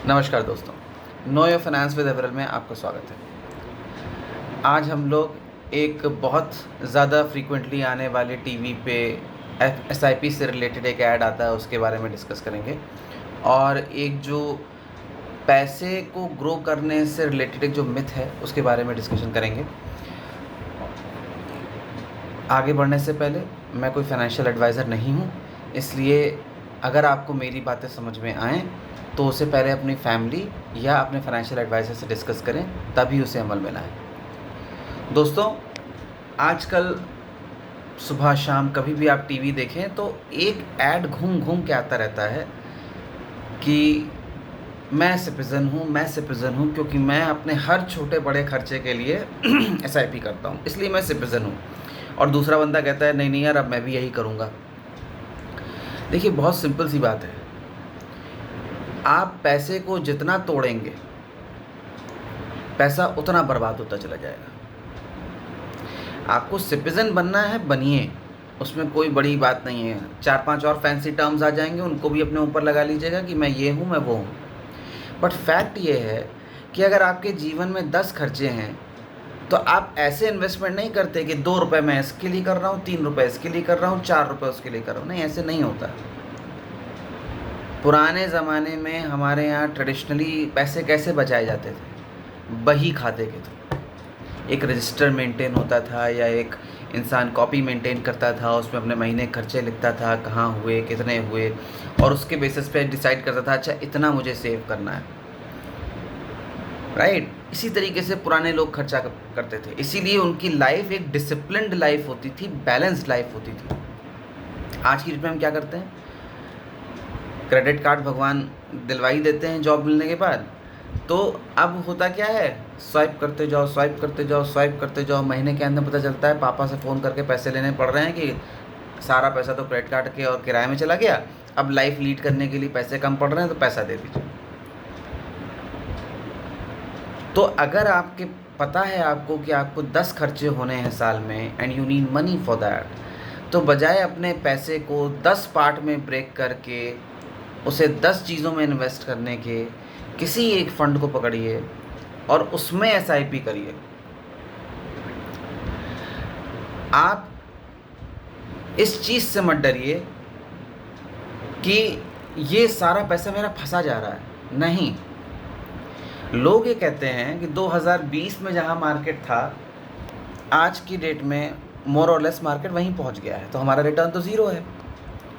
नमस्कार दोस्तों, know your finance with एवरल में आपका स्वागत है। आज हम लोग एक बहुत ज़्यादा फ्रीक्वेंटली आने वाले टीवी पे एसआईपी से रिलेटेड एक ऐड आता है, उसके बारे में डिस्कस करेंगे। और एक जो पैसे को ग्रो करने से रिलेटेड एक जो मिथ है, उसके बारे में डिस्कशन करेंगे। आगे बढ़ने से पहले मैं कोई फाइनेंशियल एडवाइज़र नहीं हूँ, इसलिए अगर आपको मेरी बातें समझ में आएँ तो उससे पहले अपनी फैमिली या अपने फाइनेंशियल एडवाइज़र से डिस्कस करें, तभी उसे अमल में लाएं। दोस्तों, आजकल सुबह शाम कभी भी आप टीवी देखें तो एक ऐड घूम घूम के आता रहता है कि मैं सिटीज़न हूँ क्योंकि मैं अपने हर छोटे बड़े खर्चे के लिए एसआईपी करता हूँ, इसलिए मैं सिटीज़न हूँ। और दूसरा बंदा कहता है नहीं यार, अब मैं भी यही करूँगा। देखिए, बहुत सिंपल सी बात है, आप पैसे को जितना तोड़ेंगे पैसा उतना बर्बाद होता चला जाएगा। आपको सिटीज़न बनना है, बनिए, उसमें कोई बड़ी बात नहीं है। 4-5 और फैंसी टर्म्स आ जाएंगे, उनको भी अपने ऊपर लगा लीजिएगा कि मैं ये हूँ, मैं वो हूँ। बट फैक्ट ये है कि अगर आपके जीवन में 10 खर्चे हैं तो आप ऐसे इन्वेस्टमेंट नहीं करते कि 2 रुपये मैं इसके लिए कर रहा हूँ, 3 रुपये इसके लिए कर रहा हूँ, 4 रुपये उसके लिए कर रहा हूँ। नहीं, ऐसे नहीं होता। पुराने ज़माने में हमारे यहाँ ट्रेडिशनली पैसे कैसे बचाए जाते थे? बही खाते के थ्रू। एक रजिस्टर मेंटेन होता था या एक इंसान कॉपी मेंटेन करता था, उसमें अपने महीने खर्चे लिखता था, कहाँ हुए, कितने हुए, और उसके बेसिस पे डिसाइड करता था अच्छा इतना मुझे सेव करना है, राइट। इसी तरीके से पुराने लोग खर्चा करते थे, इसीलिए उनकी लाइफ एक डिसिप्लिन्ड लाइफ होती थी, बैलेंस्ड लाइफ होती थी। आज की डेट में हम क्या करते हैं? क्रेडिट कार्ड भगवान दिलवाई देते हैं जॉब मिलने के बाद। तो अब होता क्या है, स्वाइप करते जाओ, स्वाइप करते जाओ, स्वाइप करते जाओ। महीने के अंदर पता चलता है पापा से फ़ोन करके पैसे लेने पड़ रहे हैं कि सारा पैसा तो क्रेडिट कार्ड के और किराए में चला गया, अब लाइफ लीड करने के लिए पैसे कम पड़ रहे हैं तो पैसा दे दीजिए। तो अगर आपके पता है आपको कि आपको 10 खर्चे होने हैं साल में and you need money for that, तो बजाय अपने पैसे को 10 पार्ट में ब्रेक करके उसे 10 चीज़ों में इन्वेस्ट करने के, किसी एक फंड को पकड़िए और उसमें एसआईपी करिए। आप इस चीज़ से मत डरिए कि ये सारा पैसा मेरा फंसा जा रहा है। नहीं, लोग ये कहते हैं कि 2020 में जहाँ मार्केट था, आज की डेट में मोर और लेस मार्केट वहीं पहुँच गया है, तो हमारा रिटर्न तो ज़ीरो है।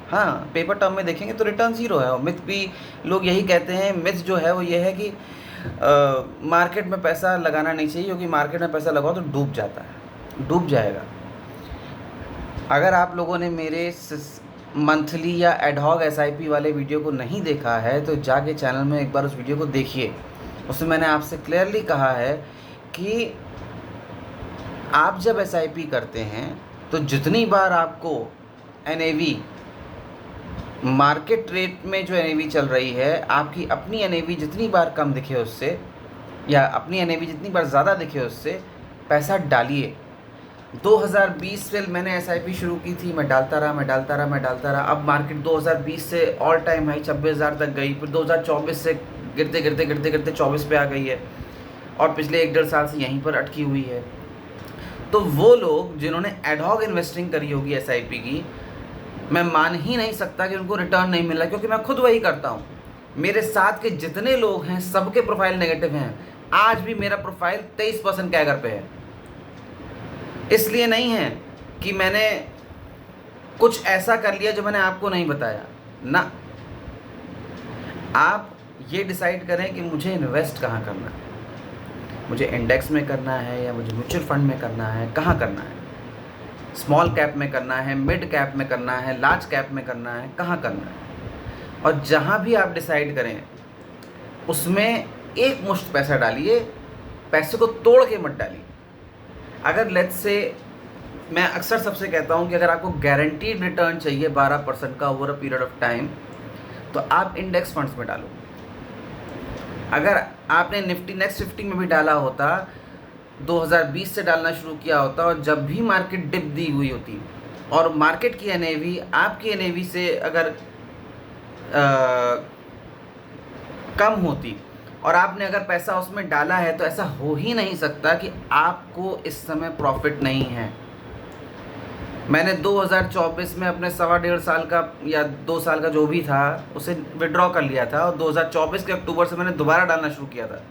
हाँ, पेपर टर्म में देखेंगे तो रिटर्न ज़ीरो है। और मिथ भी लोग यही कहते हैं, मिथ जो है वो ये है कि मार्केट में पैसा लगाना नहीं चाहिए, क्योंकि मार्केट में पैसा लगाओ तो डूब जाता है, डूब जाएगा। अगर आप लोगों ने मेरे मंथली या एडहॉक एसआईपी वाले वीडियो को नहीं देखा है तो जाके चैनल में एक बार उस वीडियो को देखिए। उसमें मैंने आपसे क्लियरली कहा है कि आप जब एसआईपी करते हैं तो जितनी बार आपको एनएवी, मार्केट रेट में जो एनएवी चल रही है, आपकी अपनी एनएवी जितनी बार कम दिखे उससे, या अपनी एनएवी जितनी बार ज़्यादा दिखे उससे, पैसा डालिए। 2020 से मैंने एसआईपी शुरू की थी, मैं डालता रहा। अब मार्केट 2020 से ऑल टाइम हाई 26,000 तक गई, फिर 2024 से गिरते 24 पे आ गई है, और पिछले 1-1.5 साल से यहीं पर अटकी हुई है। तो वो लोग जिन्होंने एडहॉक इन्वेस्टिंग करी होगी एसआईपी की, मैं मान ही नहीं सकता कि उनको रिटर्न नहीं मिला, क्योंकि मैं खुद वही करता हूँ। मेरे साथ के जितने लोग हैं सबके प्रोफाइल नेगेटिव हैं। आज भी मेरा प्रोफाइल 23% कैगर पे है। इसलिए नहीं है कि मैंने कुछ ऐसा कर लिया जो मैंने आपको नहीं बताया ना। आप ये डिसाइड करें कि मुझे इन्वेस्ट कहाँ करना है, मुझे इंडेक्स में करना है या मुझे म्यूचुअल फंड में करना है, कहाँ करना है, स्मॉल कैप में करना है, मिड कैप में करना है, लार्ज कैप में करना है, कहाँ करना है। और जहाँ भी आप डिसाइड करें उसमें एक मुश्त पैसा डालिए, पैसे को तोड़ के मत डालिए। अगर लेट्स से, मैं अक्सर सबसे कहता हूँ कि अगर आपको गारंटीड रिटर्न चाहिए 12% का over a period of time, तो आप इंडेक्स फंड्स में डालो। अगर आपने निफ्टी नेक्स्ट 50 में भी डाला होता, 2020 से डालना शुरू किया होता, और जब भी मार्केट डिप दी हुई होती और मार्केट की एनएवी आपकी एनएवी से अगर कम होती और आपने अगर पैसा उसमें डाला है तो ऐसा हो ही नहीं सकता कि आपको इस समय प्रॉफिट नहीं है। मैंने 2024 में अपने 1.25 साल का या 2 साल का जो भी था उसे विड्रॉ कर लिया था और 2024 के अक्टूबर से मैंने दोबारा डालना शुरू किया था।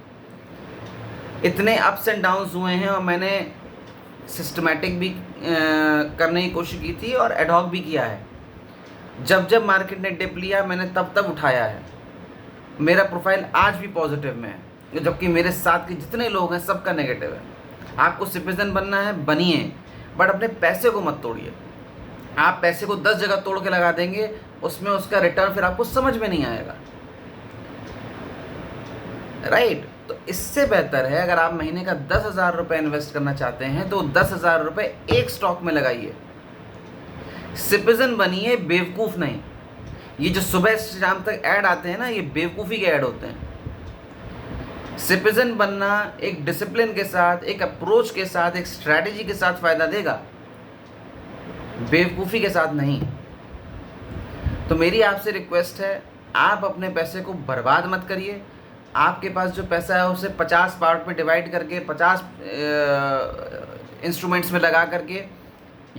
इतने अप्स एंड डाउन्स हुए हैं और मैंने सिस्टमेटिक भी करने की कोशिश की थी और एडहॉक भी किया है। जब जब मार्केट ने डिप लिया मैंने तब तब उठाया है। मेरा प्रोफाइल आज भी पॉजिटिव में है, जबकि मेरे साथ के जितने लोग हैं सबका नेगेटिव है। आपको सिटीजन बनना है, बनिए, बट अपने पैसे को मत तोड़िए। आप पैसे को 10 जगह तोड़ के लगा देंगे, उसमें उसका रिटर्न फिर आपको समझ में नहीं आएगा, राइट। तो इससे बेहतर है अगर आप महीने का 10,000 रुपये इन्वेस्ट करना चाहते हैं तो 10,000 रुपये एक स्टॉक में लगाइए। सिटीजन बनिए, बेवकूफ़ नहीं। ये जो सुबह से शाम तक ऐड आते हैं ना, ये बेवकूफ़ी के ऐड होते हैं। सिटीजन बनना एक डिसिप्लिन के साथ, एक अप्रोच के साथ, एक स्ट्रैटेजी के साथ फ़ायदा देगा, बेवकूफ़ी के साथ नहीं। तो मेरी आपसे रिक्वेस्ट है, आप अपने पैसे को बर्बाद मत करिए। आपके पास जो पैसा है उसे 50 पार्ट में डिवाइड करके 50 इंस्ट्रूमेंट्स में लगा करके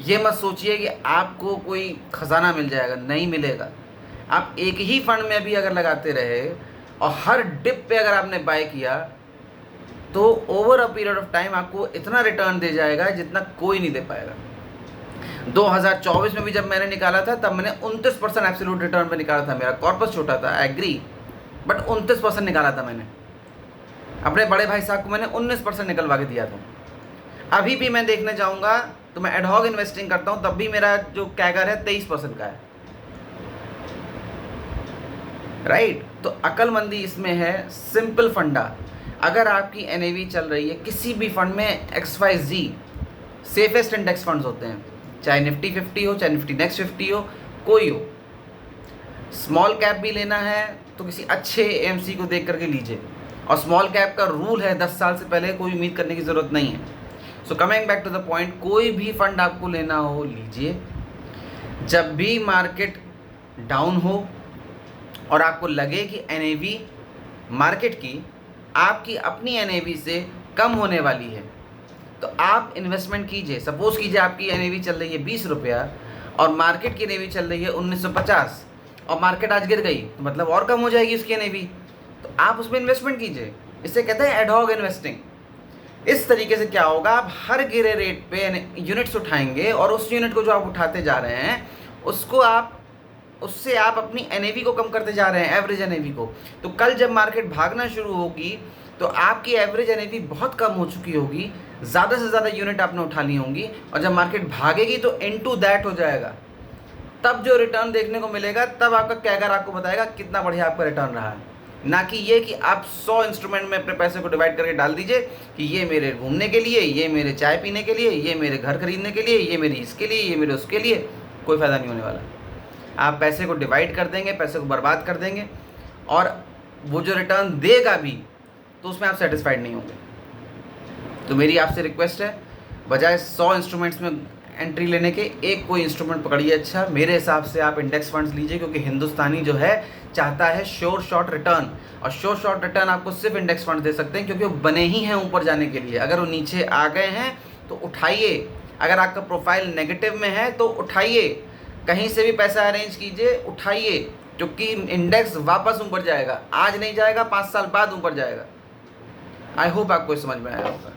ये मत सोचिए कि आपको कोई ख़जाना मिल जाएगा, नहीं मिलेगा। आप एक ही फंड में भी अगर लगाते रहे और हर डिप पे अगर आपने बाय किया तो over a period of time आपको इतना रिटर्न दे जाएगा जितना कोई नहीं दे पाएगा। 2024 में भी जब मैंने निकाला था तब मैंने 29% एब्सोल्यूट रिटर्न पे निकाला था। मेरा कॉर्पस छोटा था, एग्री, बट 29% निकाला था मैंने। अपने बड़े भाई साहब को मैंने 19% निकलवा के दिया था। अभी भी मैं देखने जाऊँगा तो मैं एडहॉक इन्वेस्टिंग करता हूँ, तब भी मेरा जो कैगर है 23% का है, राइट। तो अक्लमंदी इसमें है, सिंपल फंडा। अगर आपकी एनएवी चल रही है किसी भी फंड में, XYZ सेफेस्ट इंडेक्स फंड्स होते हैं, चाहे निफ्टी 50 हो, चाहे निफ्टी नेक्स्ट 50 हो, कोई हो। स्मॉल कैप भी लेना है तो किसी अच्छे एएमसी को देख करके लीजिए, और स्मॉल कैप का रूल है 10 साल से पहले कोई उम्मीद करने की ज़रूरत नहीं है। So coming back to the point, कोई भी फंड आपको लेना हो लीजिए। जब भी मार्केट डाउन हो और आपको लगे कि एनएवी मार्केट की आपकी अपनी एनएवी से कम होने वाली है तो आप इन्वेस्टमेंट कीजिए। सपोज़ कीजिए आपकी एनएवी चल रही है 20 रुपया और मार्केट की एनएवी चल रही है 1950 और मार्केट आज गिर गई तो मतलब और कम हो जाएगी उसकी एनएवी, तो आप उसमें इन्वेस्टमेंट कीजिए। इसे कहते हैं एडहॉक इन्वेस्टिंग। इस तरीके से क्या होगा, आप हर गिरे रेट पे यूनिट्स उठाएंगे और उस यूनिट को जो आप उठाते जा रहे हैं उससे आप अपनी एनएवी को कम करते जा रहे हैं, एवरेज एनएवी को। तो कल जब मार्केट भागना शुरू होगी तो आपकी एवरेज एनएवी बहुत कम हो चुकी होगी, ज़्यादा से ज़्यादा यूनिट आपने उठा ली होंगी, और जब मार्केट भागेगी तो इनटू दैट हो जाएगा। तब जो रिटर्न देखने को मिलेगा तब आपका कैगर आपको बताएगा कितना बढ़िया आपका रिटर्न रहा है। ना कि ये कि आप 100 इंस्ट्रूमेंट में अपने पैसे को डिवाइड करके डाल दीजिए कि ये मेरे घूमने के लिए, ये मेरे चाय पीने के लिए, ये मेरे घर खरीदने के लिए, ये मेरी इसके लिए, ये मेरे उसके लिए। कोई फ़ायदा नहीं होने वाला। आप पैसे को डिवाइड कर देंगे, पैसे को बर्बाद कर देंगे, और वो जो रिटर्न देगा भी तो उसमें आप सेटिस्फाइड नहीं होंगे। तो मेरी आपसे रिक्वेस्ट है, बजाय 100 इंस्ट्रूमेंट्स में एंट्री लेने के एक कोई इंस्ट्रूमेंट पकड़िए अच्छा। मेरे हिसाब से आप इंडेक्स फंड्स लीजिए, क्योंकि हिंदुस्तानी जो है चाहता है श्योर शॉर्ट रिटर्न, और श्योर शॉर्ट रिटर्न आपको सिर्फ इंडेक्स फंड दे सकते हैं, क्योंकि वो बने ही हैं ऊपर जाने के लिए। अगर वो नीचे आ गए हैं तो उठाइए, अगर आपका प्रोफाइल नेगेटिव में है तो उठाइए, कहीं से भी पैसा अरेंज कीजिए, उठाइए, क्योंकि इंडेक्स वापस ऊपर जाएगा। आज नहीं जाएगा, 5 साल बाद ऊपर जाएगा। आई होप आपको समझ में आया होगा।